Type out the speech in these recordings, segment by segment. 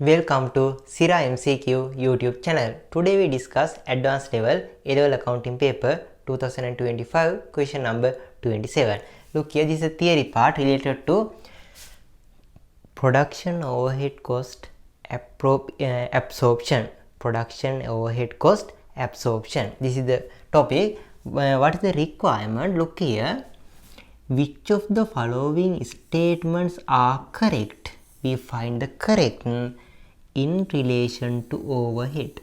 Welcome to SIRA MCQ YouTube channel. Today we discuss advanced level A-level accounting paper 2025 question number 27. Look here, this is a theory part related to production overhead cost absorption. Production overhead cost absorption. This is the topic. What is the requirement? Look here. Which of the following statements are correct? We find the correct in relation to overheads.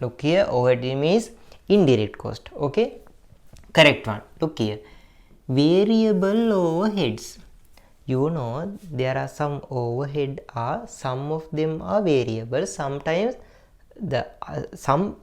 Look here, overhead means indirect cost. Okay, correct one. Look here, variable overheads. You know there are some overhead some of them are variable. Sometimes the some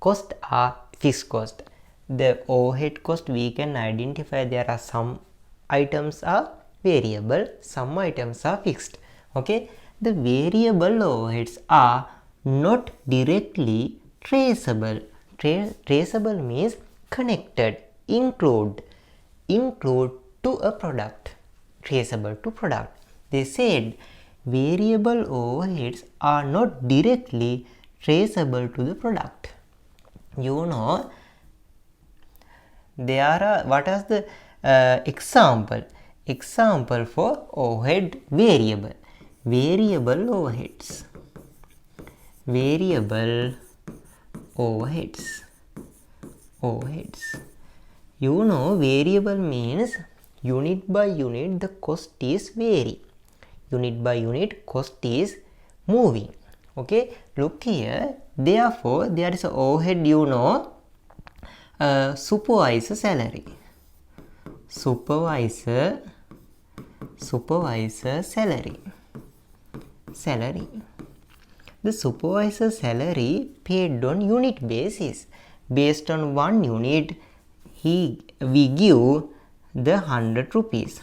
cost are fixed cost. The overhead cost we can identify there are some items are variable, some items are fixed. Okay, the variable overheads are not directly traceable. Traceable means connected, include to a product, traceable to product. They said variable overheads are not directly traceable to the product. You know, there are, what is the example for overhead variable overheads. You know, variable means unit by unit the cost is vary, unit by unit cost is moving. Okay, look here, therefore there is a overhead, you know, supervisor salary, supervisor salary. The supervisor salary paid on unit basis. Based on 1 unit, we give the 100 rupees.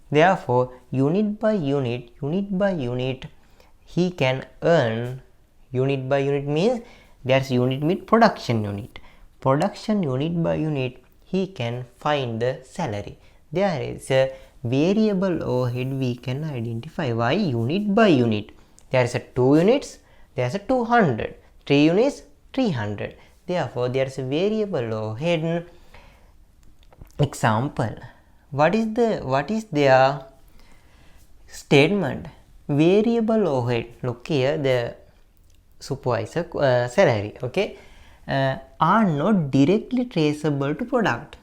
Therefore, unit by unit, he can earn. Unit by unit means there's unit means production unit by unit, he can find the salary. There is a variable overhead we can identify. Why? Unit by unit. There is a 2 units, there is a 200, 3 units, 300. Therefore, there is a variable overhead. Example. What is their statement? Variable overhead. Look here, the supervisor salary, okay, are not directly traceable to product.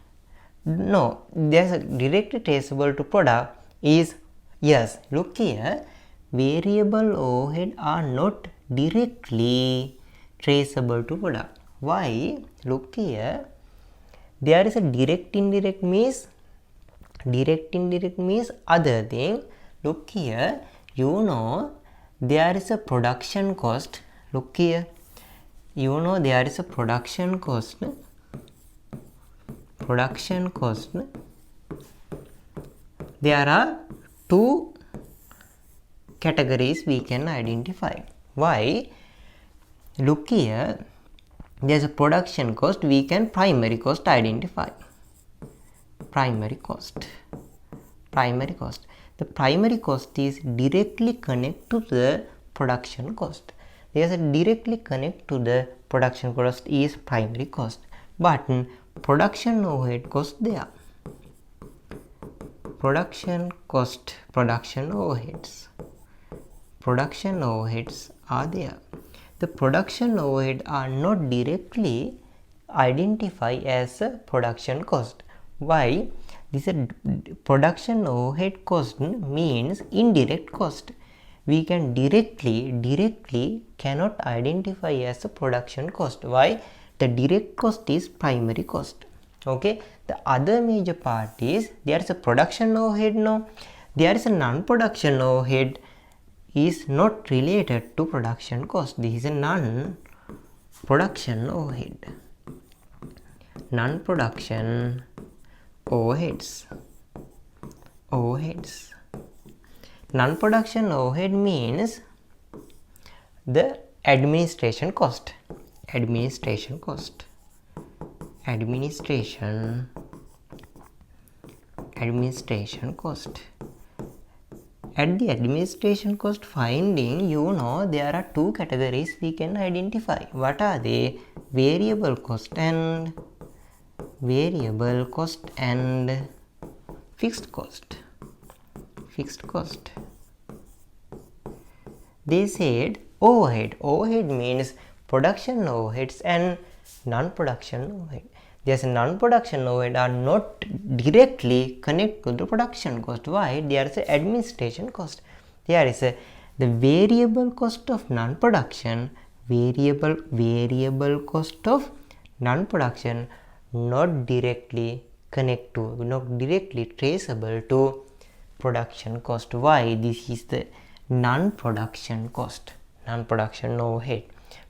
No, there's a directly traceable to product is yes. Look here, variable overhead are not directly traceable to product. Why? Look here, there is a direct indirect means other thing. Look here, you know there is a production cost. Look here, you know there is a production cost. There are 2 categories we can identify. Why? Look here, there's a production cost, we can primary cost identify. Primary cost. The primary cost is directly connected to the production cost. There's a directly connect to the production cost is primary cost. But production overhead cost there. Production overheads are there. The production overhead are not directly identified as a production cost. Why? This production overhead cost means indirect cost. We can directly cannot identify as a production cost. Why? The direct cost is primary cost. Okay, the other major part is there is a production overhead. No, there is a non-production overhead is not related to production cost. This is a non-production overhead. Non-production overheads. Non-production overhead means the administration cost. Administration cost. At the administration cost finding, you know there are two categories we can identify. What are they? Variable cost and fixed cost. Fixed cost. They said overhead. Overhead means production overheads and non-production overhead. There's a non-production overhead are not directly connected to the production cost. Why? There is a administration cost. There is the variable cost of non-production, variable cost of non-production, not directly traceable to production cost. Why? This is the non-production cost, non-production overhead.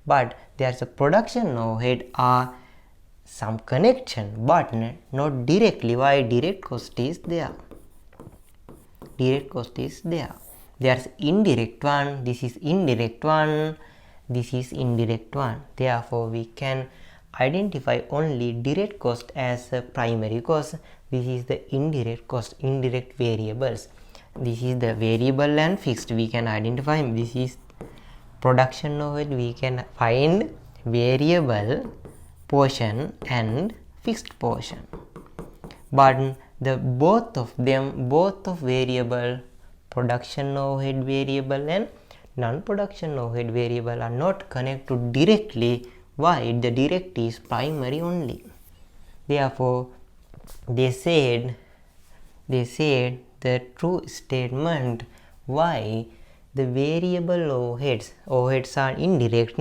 But there's a production overhead are some connection, but not directly. Why? Direct cost is there. Direct cost is there. There's indirect one. This is indirect one. This is indirect one. Therefore, we can identify only direct cost as a primary cost. This is the indirect cost, indirect variables. This is the variable and fixed. We can identify. This is production overhead. We can find variable portion and fixed portion. But both of variable, production overhead variable and non-production overhead variable are not connected directly. Why? The direct is primary only. Therefore, they said the true statement why the variable overheads are indirect,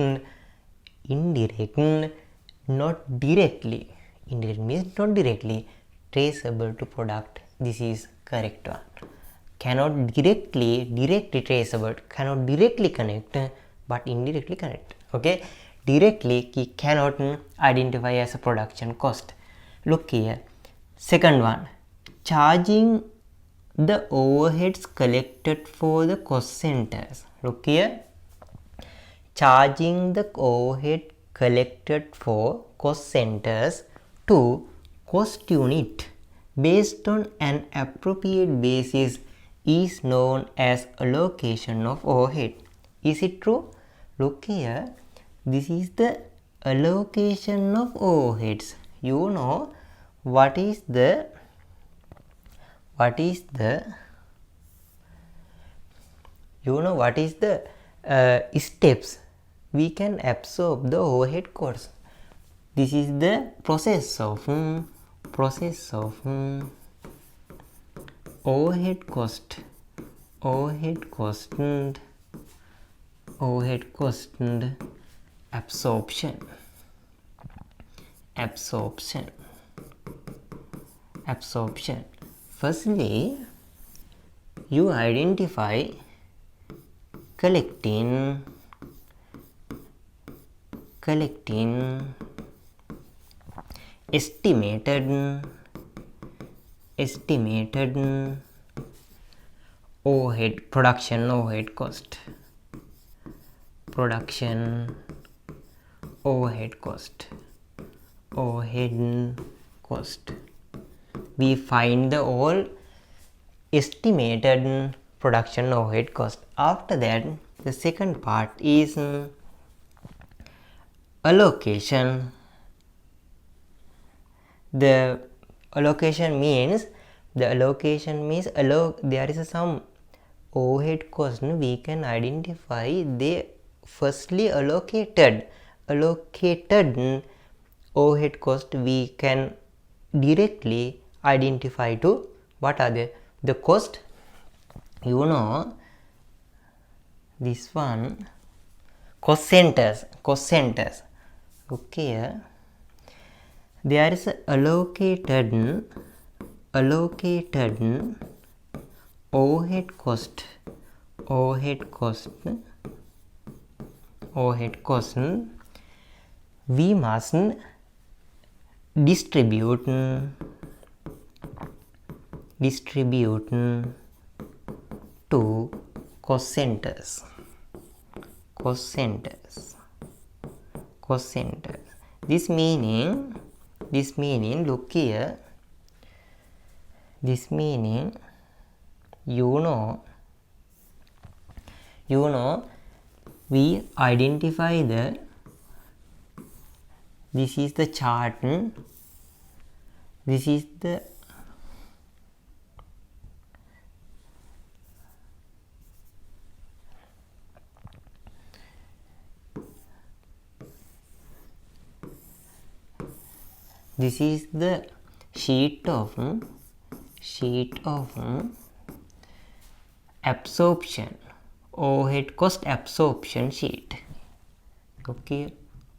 not directly. Indirect means not directly traceable to product. This is correct one. Cannot directly traceable, cannot directly connect, but indirectly connect. Okay, directly he cannot identify as a production cost. Look here, second one, charging the overheads collected for the cost centers. Look here, charging the overhead collected for cost centers to cost unit based on an appropriate basis is known as allocation of overhead. Is it true? Look here, this is the allocation of overheads. You know what is the steps we can absorb the overhead costs. This is the process of overhead cost and absorption. Firstly, you identify collecting estimated overhead, production overhead cost. We find the all estimated production overhead cost. After that, the second part is allocation. The allocation means there is some overhead cost we can identify. They firstly allocated overhead cost we can directly identify to what are the cost. You know this one, cost centers. Okay, there is allocated overhead cost we must distribute to cost centers. This meaning, look here, this meaning, you know you know, we identify this is the chart, this is the sheet of absorption, overhead cost absorption sheet. Okay,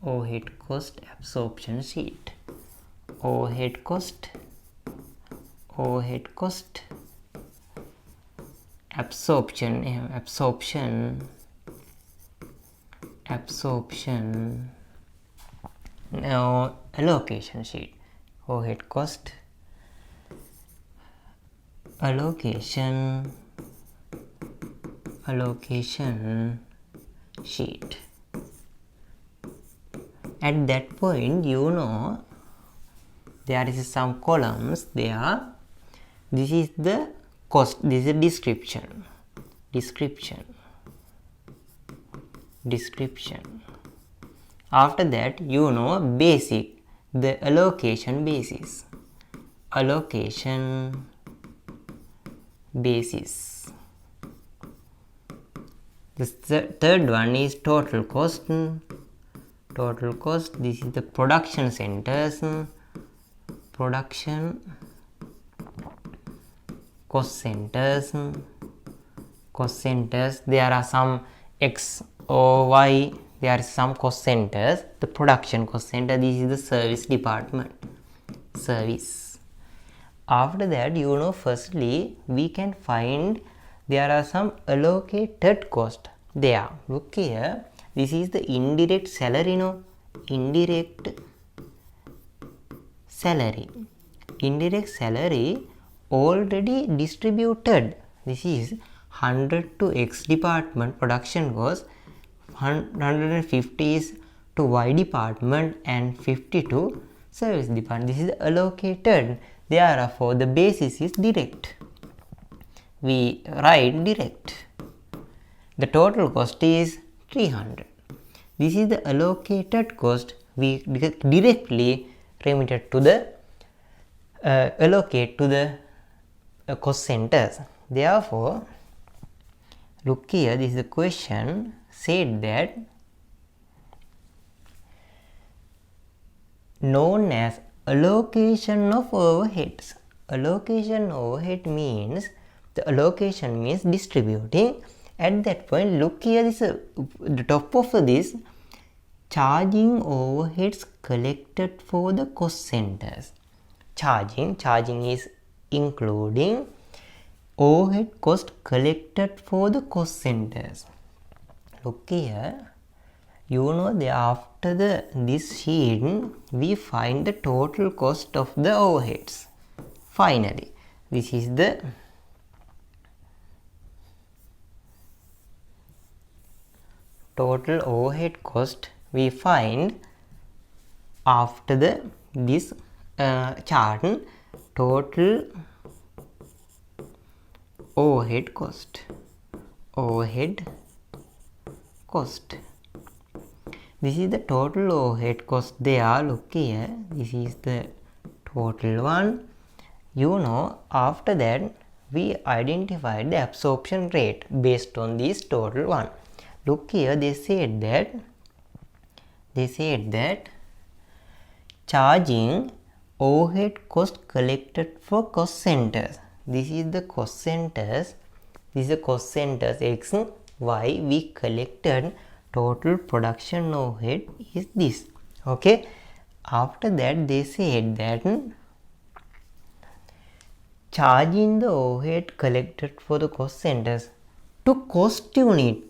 overhead cost absorption sheet, overhead cost absorption now allocation sheet, overhead cost allocation sheet. At that point, you know, there is some columns there. This is the cost, this is a description. After that, you know, basic, the allocation basis. The third one is total cost. This is the production centers, production cost centers. There are some X or Y, there are some cost centers. The production cost center, this is the service department, service. After that, you know, firstly we can find there are some allocated cost there. Look here, this is the indirect salary, no? Indirect salary already distributed. This is 100 to X department production cost, 150 is to Y department, and 50 to service department. This is allocated. Therefore, the basis is direct. We write direct. The total cost is 300. This is the allocated cost. We directly remitted to the allocate to the cost centers. Therefore, look here, this is the question said that known as allocation of overheads. Allocation overhead means, the allocation means distributing. At that point, look here, this the top of this, charging overheads collected for the cost centers. Charging is including overhead cost collected for the cost centers. Look here, you know, after this sheet we find the total cost of the overheads. Finally, this is the total overhead cost we find after this chart. Total overhead cost. This is the total overhead cost there. Look here, this is the total one. You know, after that we identified the absorption rate based on this total one. Look here, they said that charging overhead cost collected for cost centers. This is the cost centers. This is the cost centers X, Y. We collected total production overhead is this. Okay. After that, they said that charging the overhead collected for the cost centers to cost unit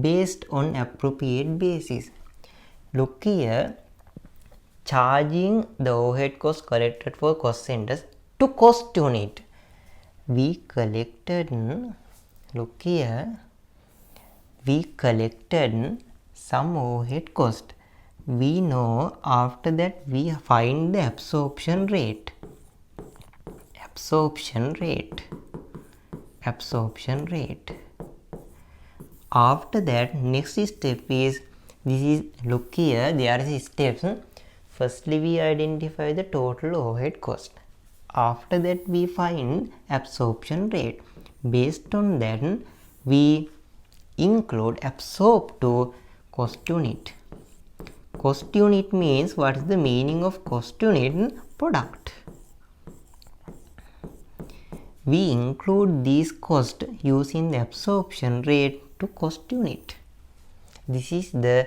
based on appropriate basis. Look here, charging the overhead cost collected for cost centers to cost unit. We collected, look here, we collected some overhead cost. We know after that we find the absorption rate. Absorption rate. After that, next step is, this is, look here, there is steps. Firstly, we identify the total overhead cost. After that, we find absorption rate. Based on that, we include absorb to cost unit. Cost unit means, what is the meaning of cost unit? Product. We include these costs using the absorption rate to cost unit. This is the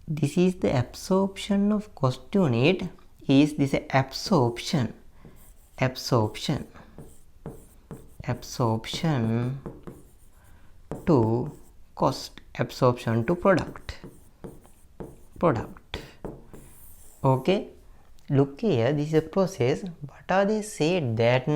absorption of cost unit. Is this absorption to cost, absorption to product. Okay, look here, this is a process. What are they said that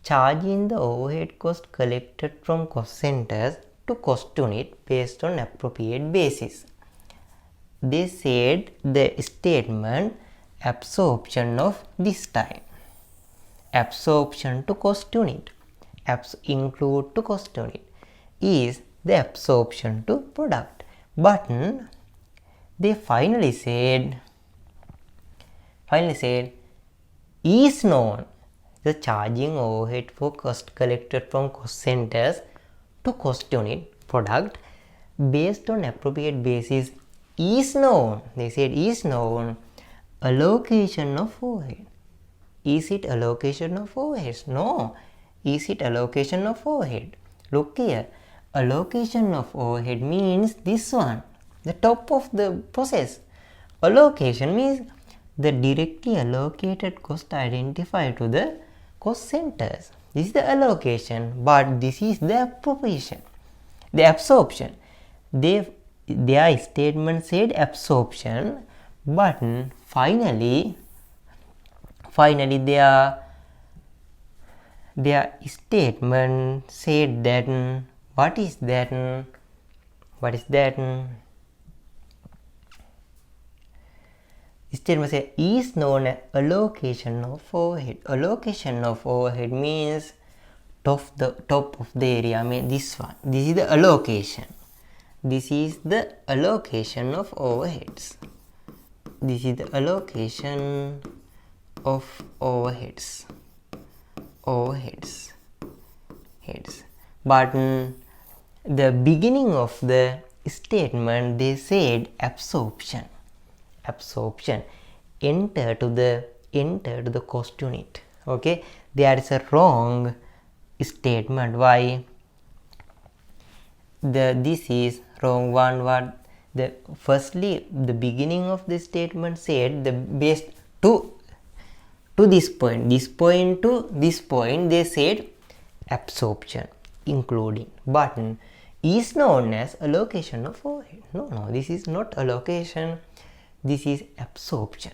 charging the overhead cost collected from cost centers to cost unit based on appropriate basis. They said the statement absorption of this time, absorption to cost unit, include to cost unit, is the absorption to product. But they finally said is known, the charging overhead for cost collected from cost centers to cost unit product based on appropriate basis is known. They said is known allocation of overhead. Is it allocation of overheads? No. Is it allocation of overhead? Look here. Allocation of overhead means this one, the top of the process. Allocation means the directly allocated cost identified to the cost centers. This is the allocation, but this is the appropriation, the absorption. Their statement said absorption, but finally their statement said that, what is that? Statement say is known as allocation of overhead. Allocation of overhead means top of the area. I mean this one. This is the allocation. This is the allocation of overheads. This is the allocation of overheads. Heads. But the beginning of the statement they said absorption. Enter to the cost unit. Okay, there is a wrong statement. Why? This is wrong one. What firstly the beginning of the statement said the base to this point to this point they said absorption including, but is known as allocation of overhead. No, this is not allocation. This is absorption.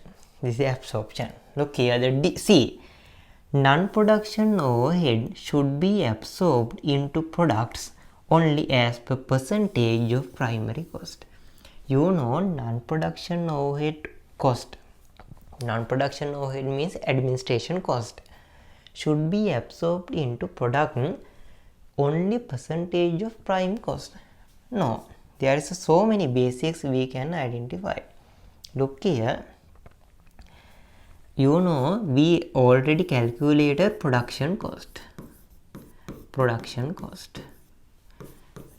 Look here, see, non-production overhead should be absorbed into products only as per percentage of primary cost. You know, non-production overhead cost. Non-production overhead means administration cost. Should be absorbed into product only percentage of prime cost. No, there is so many basics we can identify. Look here, you know, we already calculated production cost.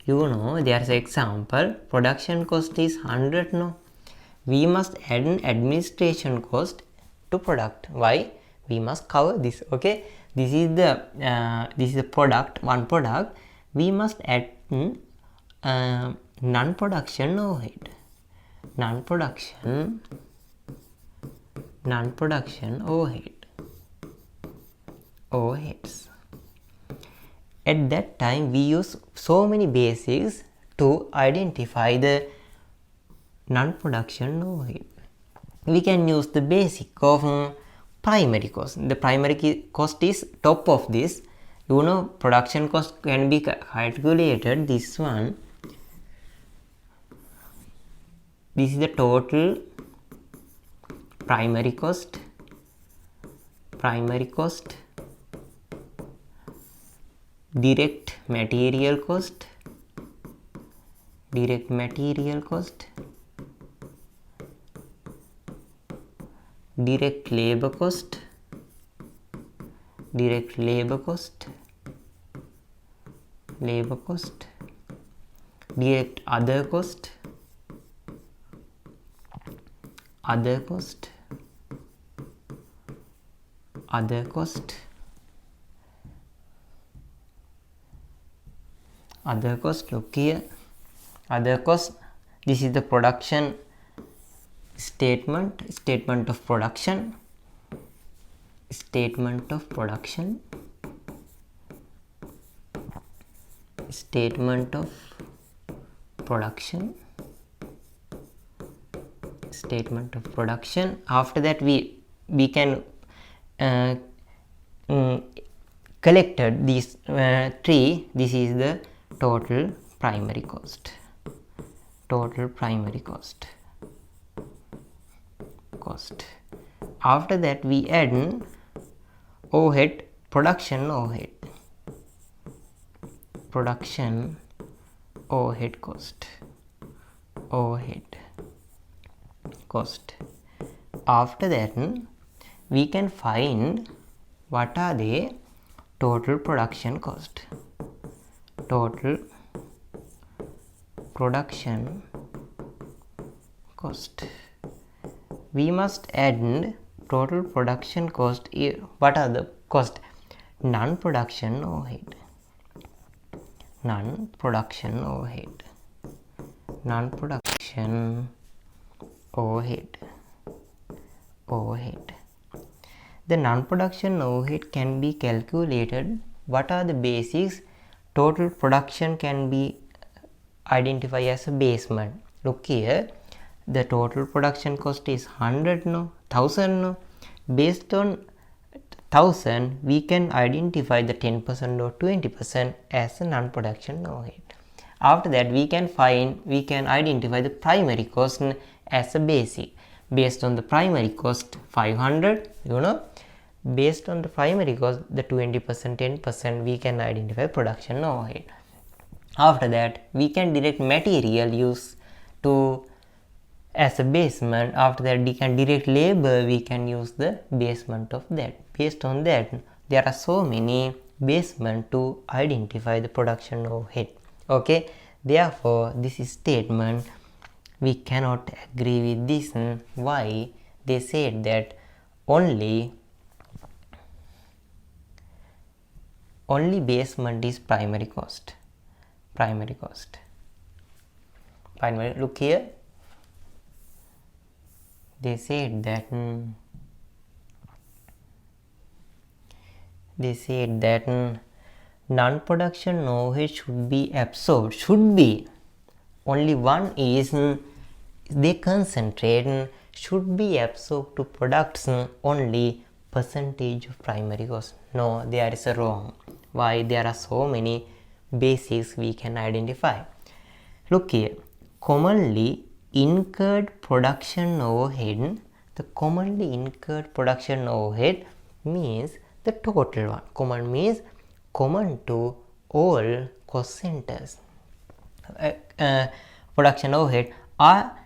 You know, there is an example, production cost is 100. No, we must add an administration cost to product. Why? We must cover this. Okay, this is the product, one product. We must add non-production overhead. Non-production overheads. At that time we use so many basics to identify the non-production overhead. We can use the basic of primary cost. The primary cost is top of this. You know, production cost can be calculated this one. This is the total primary cost. direct material cost, direct material cost, direct labor cost, direct labor cost, labor cost, direct other cost, other cost, other cost, other cost. Look here, other cost. This is the production statement, statement of production, statement of production, statement of production, statement of production. After that we can collected these three. This is the total primary cost, total primary cost. After that we add overhead, production overhead, production overhead cost, overhead cost. After that we can find what are the total production cost, total production cost. We must add total production cost. What are the cost? Non-production overhead, non-production overhead, non-production overhead, overhead. The non-production overhead can be calculated. What are the basics? Total production can be identified as a basement. Look here, the total production cost is 100 no, 1000 no. Based on 1000 we can identify the 10% or 20% as a non-production overhead. After that we can identify the primary cost as a basic. Based on the primary cost 500, based on the primary cost the 20%, 10% we can identify production overhead. After that we can direct material use to as a basement. After that we can direct labor, we can use the basement of that. Based on that there are so many basement to identify the production overhead. Okay, therefore this is statement we cannot agree with this. Why? They said that only basement is primary cost, primary cost, primary. Look here, they said that non-production overhead should be absorbed, should be. Only one is they concentrate should be absorbed to products only percentage of primary cost. No, there is a wrong. Why? There are so many basics we can identify. Look here, commonly incurred production overhead. The commonly incurred production overhead means the total one. Common means common to all cost centers. Production overhead are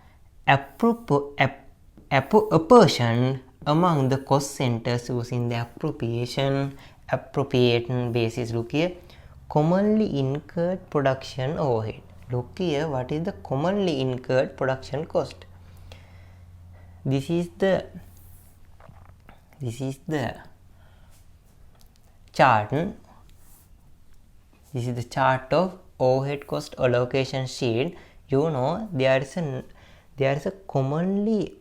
apportioned among the cost centers using the appropriate basis. Look here, commonly incurred production overhead. Look here, what is the commonly incurred production cost? This is the chart. This is the chart of overhead cost allocation sheet. There is a commonly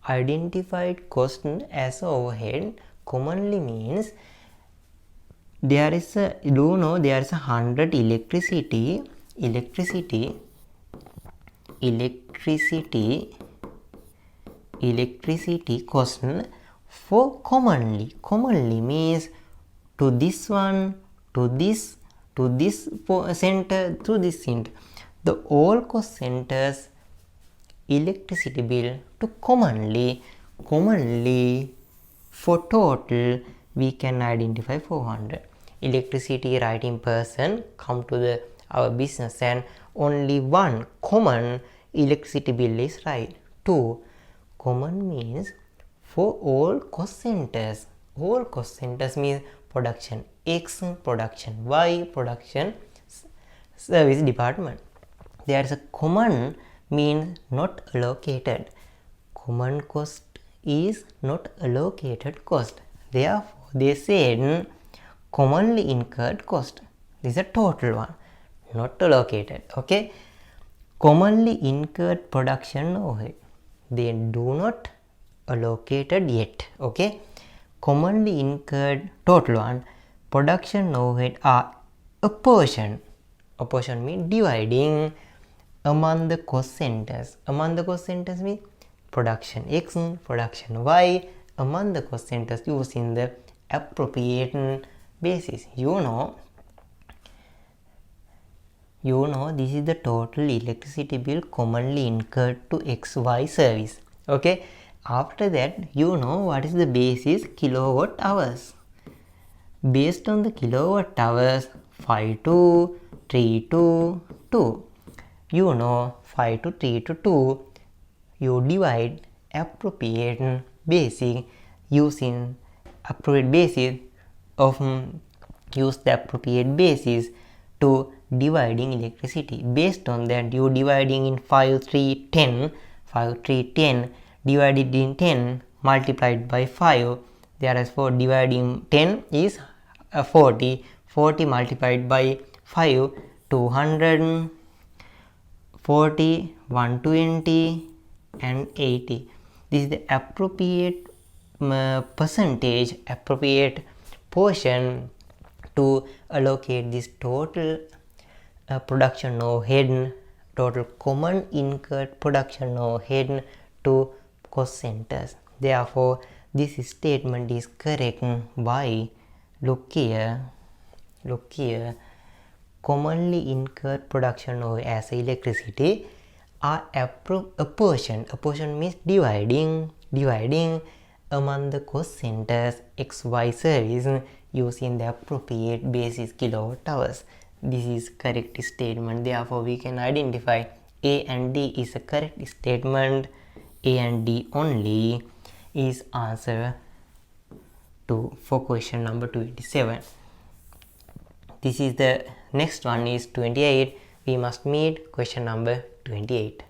identified cost as overhead. Commonly means there is a 100 electricity cost for commonly. Commonly means to this one, to this center, to this center. The all cost centers electricity bill to commonly for total we can identify 400. electricity writing person come to our business and only one common electricity bill is right. 2. Common means for all cost centers. All cost centers means production X, production Y, production service department. There is a common means not allocated. Common cost is not allocated cost. Therefore, they said commonly incurred cost. This is a total one, not allocated. Okay. Commonly incurred production overhead. They do not allocated yet. Okay. Commonly incurred total one. Production overhead are apportioned. Apportion means dividing among the cost centers. Among the cost centers means production X, production Y, among the cost centers using the appropriate basis. You know this is the total electricity bill commonly incurred to XY service. Okay. After that, you know what is the basis? Kilowatt hours. Based on the kilowatt hours, 5 to 3 to 2. You know 5 to 3 to 2. You divide appropriate basic using appropriate basis of use the appropriate basis to dividing electricity. Based on that, you dividing in 5, 3, 10. 5, 3, 10 divided in 10 multiplied by 5. Therefore, dividing 10 is 40. 40 multiplied by 5, 240, 120 and 80. This is the appropriate percentage, appropriate portion to allocate this total production overhead, total common incurred production overhead to cost centers. Therefore, this statement is correct by look here, commonly incurred production overhead as electricity are apportioned. Apportion means dividing among the cost centers XY service using the appropriate basis kilowatt hours. This is correct statement. Therefore, we can identify A and D is a correct statement. A and D only is answer for question number 27. This is the next one is 28. We must meet question number 28.